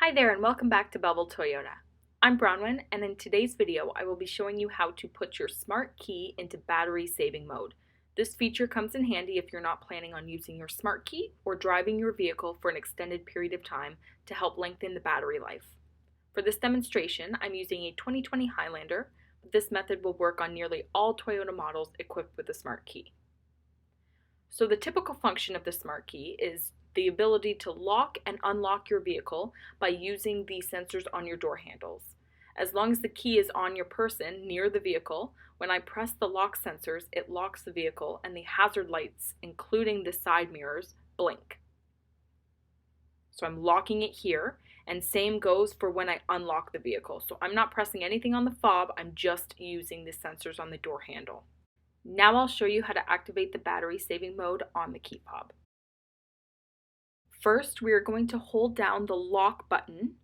Hi there and welcome back to Belleville Toyota. I'm Bronwyn, and in today's video I will be showing you how to put your smart key into battery saving mode. This feature comes in handy if you're not planning on using your smart key or driving your vehicle for an extended period of time to help lengthen the battery life. For this demonstration, I'm using a 2020 Highlander, but this method will work on nearly all Toyota models equipped with a smart key. So the typical function of the smart key is the ability to lock and unlock your vehicle by using the sensors on your door handles. As long as the key is on your person near the vehicle, when I press the lock sensors, it locks the vehicle and the hazard lights, including the side mirrors, blink. So I'm locking it here, and same goes for when I unlock the vehicle. So I'm not pressing anything on the fob, I'm just using the sensors on the door handle. Now I'll show you how to activate the battery saving mode on the key fob. First, we are going to hold down the lock button.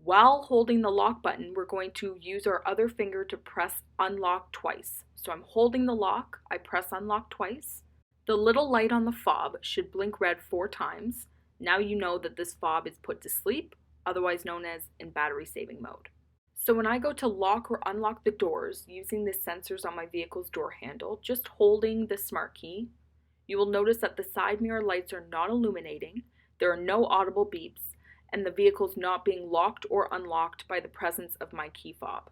While holding the lock button, we're going to use our other finger to press unlock twice. So I'm holding the lock, I press unlock twice. The little light on the fob should blink red 4 times. Now you know that this fob is put to sleep, otherwise known as in battery saving mode. So when I go to lock or unlock the doors using the sensors on my vehicle's door handle, just holding the smart key, you will notice that the side mirror lights are not illuminating, there are no audible beeps, and the vehicle's not being locked or unlocked by the presence of my key fob.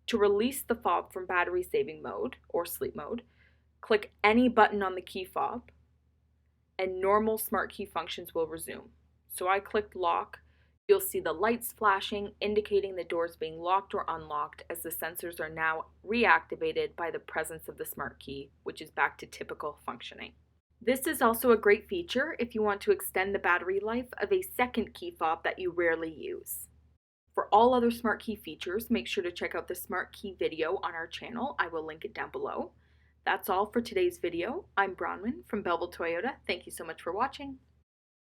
To release the fob from battery saving mode or sleep mode, click any button on the key fob and normal smart key functions will resume. So I clicked lock. You'll see the lights flashing, indicating the doors being locked or unlocked as the sensors are now reactivated by the presence of the smart key, which is back to typical functioning. This is also a great feature if you want to extend the battery life of a second key fob that you rarely use. For all other smart key features, make sure to check out the smart key video on our channel. I will link it down below. That's all for today's video. I'm Bronwyn from Belleville Toyota. Thank you so much for watching.